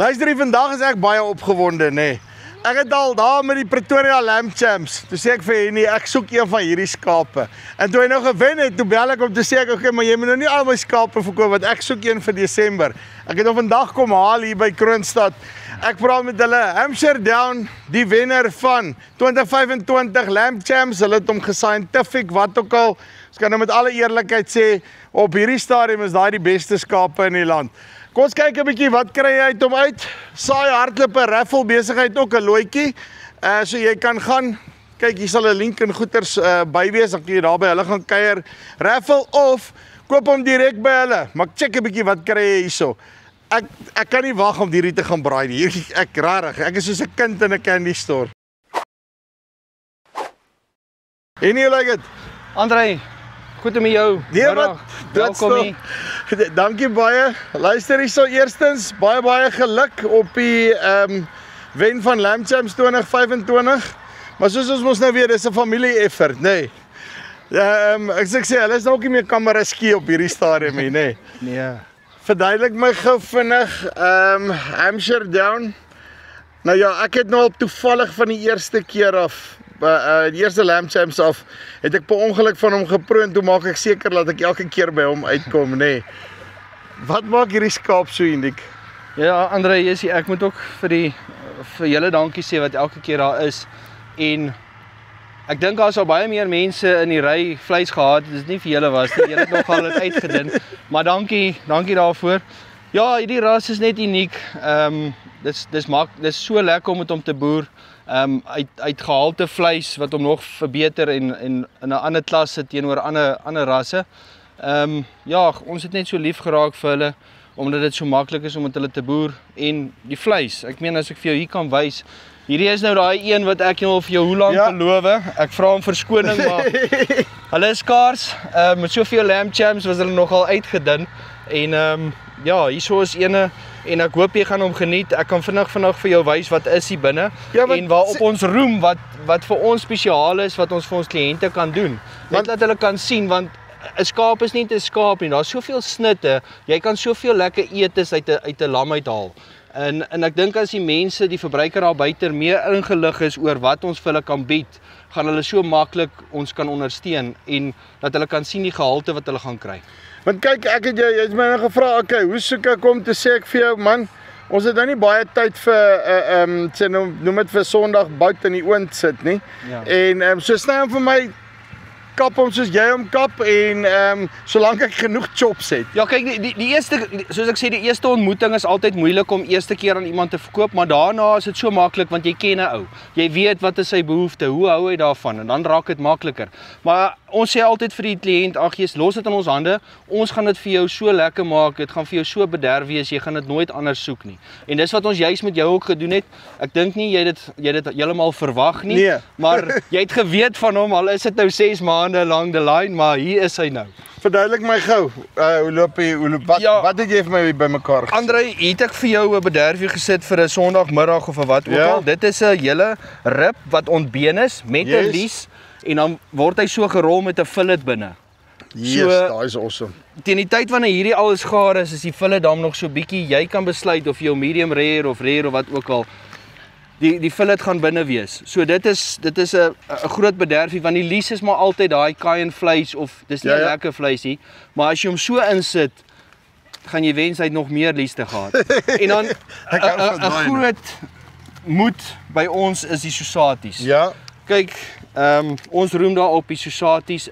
Luister, vandag is ek baie opgewonde, nê. Ek het al daar met die Pretoria Lamb Champs, toe sê ek vir Henny, ek soek een van hierdie skape. En toe hy nou gewen het, toe bel ek om te sê ek, okay, maar jy moet nou nie al my skape verkoop, want ek soek een vir Desember. Ek het nou vandag kom haal hier by Kroonstad. Ek praat met hulle, Hampshire Down, die wenner van 2025 Lamb Champs, hulle het hom gescientific, wat ook al. Ons kan nou met alle eerlikheid sê, op hierdie stadium is daai die beste skape in die land. Kom ons kyk 'n bietjie, wat kry jy uit hom uit? Saai hardlope raffle besigheid ook 'n looitjie. So jy kan gaan, kyk hier sal 'n link en goeders by wees, dan kan jy daar by hulle gaan kuier. Raffle of koop hom direk by hulle. Maar check 'n bietjie wat kry jy hierso. Ek kan nie wag om hierdie te gaan braai nie. Ek rarig, ek is soos 'n kind in 'n candy store. En hoe lyk dit? André, goed om met jou. Nee, wat? Welkom hier. Dankie baie. Luister hierso, eerstens baie geluk op die wen van Lamb Champs 2025. Maar soos ons mos nou weet, dis 'n familie effort, nê. Ek sê hulle is nou ook nie meer kameraski op hierdie stadium nie, nê. Nee. Verduidelik my gou vinnig, Hampshire Down. Nou ja, ek het nou al toevallig van die eerste keer af, die eerste Lamb Champs af, het ek per ongeluk van hom geproe en toe maak ek seker dat ek elke keer by hom uitkom, nê. Wat maak hierdie skaap so uniek? Ja, André, ek moet ook vir julle dankie sê wat elke keer daar is. En ek dink daar sal baie meer mense in die ry vleis gehad het, dis nie vir julle was nie. Julle het nogal dit uitgedink. Maar dankie daarvoor. Ja, hierdie ras is net uniek. Dis so lekker om met hom te boer. Uit gehalte vleis wat hom nog verbeter en in 'n ander klasse teenoor ander rasse. Ja, ons het net so lief geraak vir hulle omdat dit so maklik is om met hulle te boer en die vleis. Ek meen as ek vir jou hier kan wys, hierdie is nou daai een wat ek nou vir jou hoe lank beloof. Ek vra om verskoning, maar hulle is skaars. Met soveel Lamb Champs was hulle nogal uitgedun en ja, hierso is ene en ek hoop jy gaan hom geniet. Ek kan vinnig vir jou wys wat is hier binne en waarop ons roem wat vir ons spesiaal is wat ons vir ons kliënte kan doen. Net dat hulle kan sien, want 'n skaap is nie 'n skaap nie. Daar's soveel snitte. Jy kan soveel lekker eetes uit 'n lam uithaal. En ek dink as die mense, die verbruiker daar buite meer ingelig is oor wat ons vir hulle kan bied, gaan hulle so maklik ons kan ondersteun en dat hulle kan sien die gehalte wat hulle gaan kry. Want kyk, jy het my nou gevra, okay, hoe soek ek om te sê ek vir jou, man, ons het nou nie baie tyd vir sê noem dit vir Sondag bout in die oond sit nie. Ja. En so sny hom vir my, kap hom soos jy hom kap en solank ek genoeg chops het. Ja, kyk, die eerste, soos ek sê, die eerste ontmoeting is altyd moeilik om eerste keer aan iemand te verkoop, maar daarna is dit so maklik want jy ken 'n ou. Jy weet wat is sy behoefte, hoe hou hy daarvan en dan raak dit makliker. Maar ons sê altyd vir die kliënt, ag jy's los dit in ons hande. Ons gaan dit vir jou so lekker maak. Dit gaan vir jou so bederf wees. Jy gaan dit nooit anders soek nie. En dis wat ons juis met jou ook gedoen het. Ek dink nie jy dit heeltemal verwag nie, nee. Maar jy het geweet van hom al is dit nou 6 maande lank the line, maar hier is hy nou. Verduidelik my gou. Hoe loop hy? Wat het jy vir my bymekaar gesit? André, het ek vir jou 'n bederfie gesit vir 'n Sondagmiddag of 'n wat ook al. Dit is 'n hele rib wat ontbeen is met 'n lies. En dan word hy so gerol met 'n fillet binne. Yes, daai is awesome. Teen die tyd wanneer hierdie alles gaar is die fillet dan nog so bietjie, jy kan besluit of jy medium rare of wat ook al, die fillet gaan binne wees. So dit is 'n groot bederfie, want die lies is maar altyd daai cayenne vleis of dis nie lekker vleisie, maar as jy hom so insit, gaan jy wens hy het nog meer lies te gehad. En dan 'n groot moed by ons is die Sosaties. Ja. Kyk, ons roem daarop, die Sosaties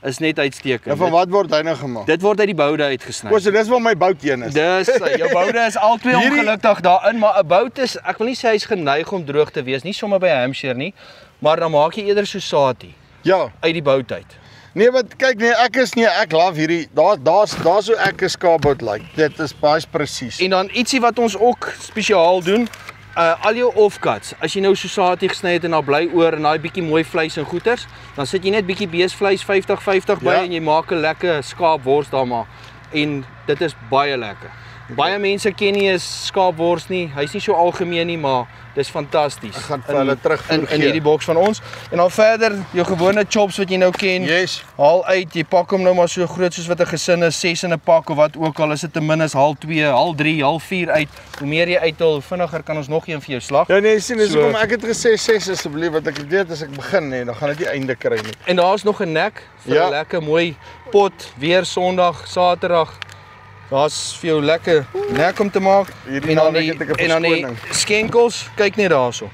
is net uitstekend. En van wat word hy nou gemaak? Dit word uit die boude uitgesny. O, so dis waar my bout een is. Dis, jou boude is albei ongelukkig daarin, maar 'n bout is, ek wil nie sê hy's geneig om droog te wees, nie sommer by Hampshire nie, maar dan maak jy eerder Sosatie. Ja. Uit die bout uit. Nee, want kyk, ek love hierdie, daar's hoe ek 'n skaapbout like. Dit is baie presies. En dan ietsie wat ons ook spesiaal doen, al jou offcuts, as jy nou Sosatie gesny het en daar bly oor en daai bietjie mooi vleis en goeters, dan sit jy net bietjie beesvleis 50-50 by en jy maak 'n lekker skaapwors daar maar. En dit is baie lekker. Baie mense ken nie is skaapwors nie. Hy's nie so algemeen nie, maar dis fantasties. Ek gaan vir hulle terugvoer in hierdie boks van ons. En dan verder jou gewone chops wat jy nou ken. Yes. Haal uit, jy pak hom nou maar so groot soos wat 'n gesin is, 6 in 'n pak of wat ook al, is dit ten minste half 2, half 3, half 4 uit. Hoe meer jy uithaal, hoe vinniger kan ons nog een vir jou slag. Ja nee, sien, dis hoekom ek het gesê 6 asseblief, want ek weet as ek begin nee, dan gaan dit nie einde kry nie. En daar's nog 'n nek vir 'n lekker mooi pot weer Sondag, Saterdag. Daar's vir jou lekker nek om te maak. En dan die skenkels, kyk net daarso.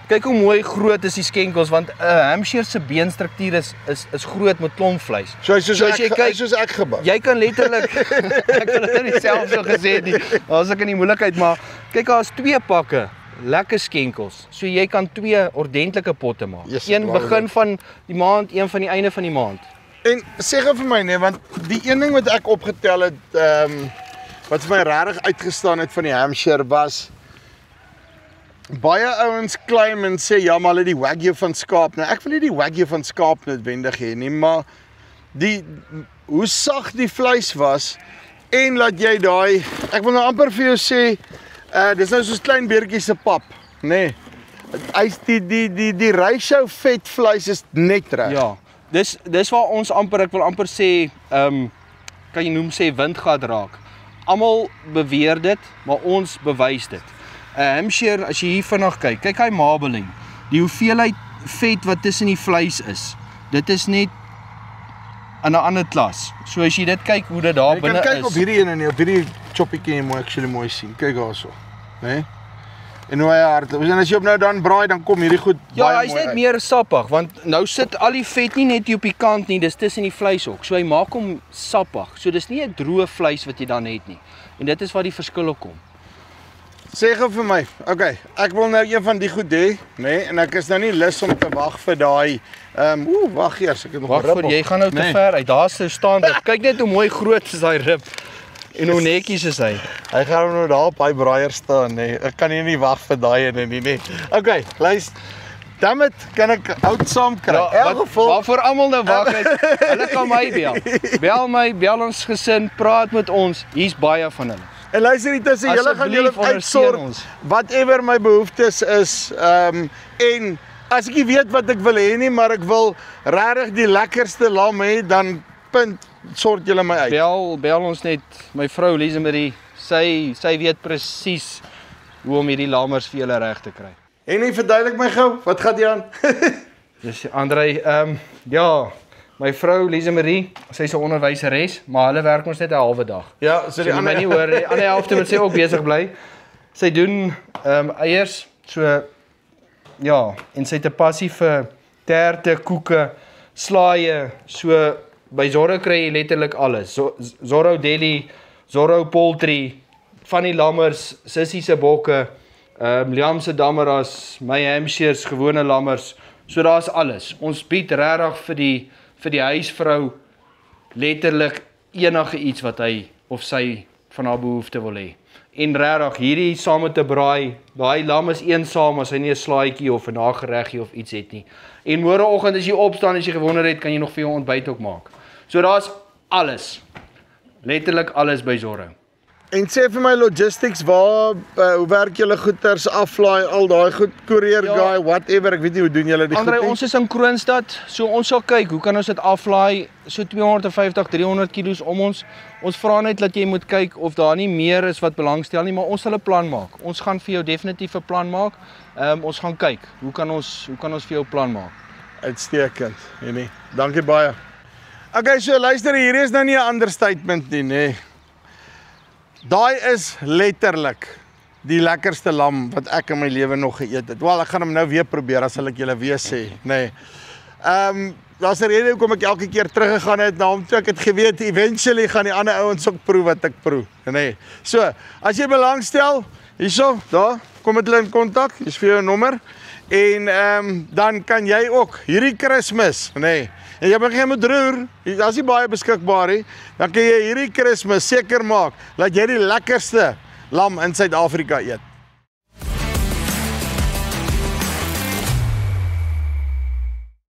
Kyk hoe mooi groot is die skenkels, want 'n Hampshire se beenstruktuur is groot met klomp vleis. Soos ek gebou. Jy kan letterlik ek het dit nie self so gesê nie. Daar's ek in die moeilikheid, maar kyk daar's 2 pakke lekker skenkels. So jy kan 2 ordentlike potte maak. Een begin van die maand, een van die einde van die maand. En sê gou vir my nee, want die een ding wat ek opgetel het, wat vir my regtig uitgestaan het van die Hampshire was, baie ouens claim en sê ja, maar hulle die wagyu van skaap. Nou ek wil nie die wagyu van skaap noodwendig hê nie, maar hoe sag die vleis was en laat jy daai, ek wil nou amper vir jou sê, dis nou soos klein beertjies se pap, nê. Hy's die ratio vet vleis is net reg. Ja. Dis waar ons amper, ek wil amper sê, kan jy noem sê windgat raak. Almal beweer dit, maar ons bewys dit. Hampshire, as jy hier vinnig kyk hy marbling. Die hoeveelheid vet wat tussen die vleis is, dit is net in 'n ander klas. So as jy dit kyk hoe dit daar binne is. Jy kan kyk op hierdie ene nie, op hierdie choppie kan jy actually mooi sien. Kyk daarso, né? En hoe hy hardloop. En as jy op nou dan braai, dan kom hierdie goed baie mooi uit. Ja, hy's net meer sappig, want nou sit al die vet nie net hier op die kant nie, dis tussen die vleis ook. So hy maak hom sappig. So dis nie 'n droë vleis wat jy dan het nie. En dit is waar die verskille kom. Sê gou vir my, okay, ek wil nou een van die goed hê, nê, en ek is nou nie lus om te wag vir daai, wag eers, ek het nog 'n rib. Wag, jy gaan nou te ver uit. Daar sou staan dit. Kyk net hoe mooi groot is daai rib. En hoe netjies is hy. Hy gaan nou daar op hy braaier staan, nê. Ek kan nie wag vir daai ene nie, nê. Okay, luister. Dammit, kan ek hout saam kry? Ja, waarvoor almal nou wag is, hulle kan my bel. Bel my, bel ons gesin, praat met ons. Hier's baie van hulle. En luister hier tussen, julle gaan julle uitsorg whatever my behoeftes is, en as ek nie weet wat ek wil hê nie, maar ek wil regtig die lekkerste lam hê, dan sort julle my uit. Bel ons net, my vrou Lise Marie, sy weet presies hoe om hierdie lammers vir julle reg te kry. En nie verduidelik my gou, wat gaan jy aan? Dis Andrei, ja, my vrou Lise Marie, sy's 'n onderwyseres, maar hulle werk ons net 'n halwe dag. Ja, so die ander nie hoor, die ander helfte moet sy ook besig bly. Sy doen eiers, so ja, en sy het 'n passie vir terte, koeke, slaaie, so by Zorro kry jy letterlik alles. Zorro Deli, Zorro Poultry, van die lammers, Sissie se bokke, Liam se dammeras, my Hampshires, gewone lammers. So daar's alles. Ons bied regtig vir die huisvrou letterlik enige iets wat hy of sy van haar behoefte wil hê. En regtig, hierdie saam met 'n braai, daai lam is eensaam as hy nie 'n slaaitjie of 'n nagereggie of iets het nie. En môreoggend as jy opstaan, as jy gewonder het, kan jy nog vir jou ontbyt ook maak. So daar's alles. Letterlik alles by Zorro. En sê vir my logistics, hoe werk julle goeders, aflaai, al daai goed, courier guy, whatever, ek weet nie hoe doen julle die goed nie. Andrei, ons is in Kroonstad, so ons sal kyk, hoe kan ons dit aflaai, so 250, 300 kilos om ons. Ons vra net dat jy moet kyk of daar nie meer is wat belangstel nie, maar ons sal 'n plan maak. Ons gaan vir jou definitief 'n plan maak. Ons gaan kyk, hoe kan ons vir jou 'n plan maak? Uitstekend, nee. Dankie baie. Okay, so luister, hier is nou nie 'n understatement nie, nê. Daai is letterlik die lekkerste lam wat ek in my lewe nog geëet het. Wel, ek gaan hom nou weer probeer, as sal ek julle weer sê, nê. Daar's 'n rede hoekom ek elke keer teruggegaan het na hom toe. Ek het geweet eventually gaan die ander ouens ook proe wat ek proe, nê. So, as jy belangstel, hierso, daar, kom met hulle in kontak. Hier's vir jou 'n nommer. En dan kan jy ook hierdie Kersfees, nê. En jy begin met roer, daar's nie baie beskikbaar nie. Dan kan jy hierdie Kersfees seker maak dat jy die lekkerste lam in Suid-Afrika eet.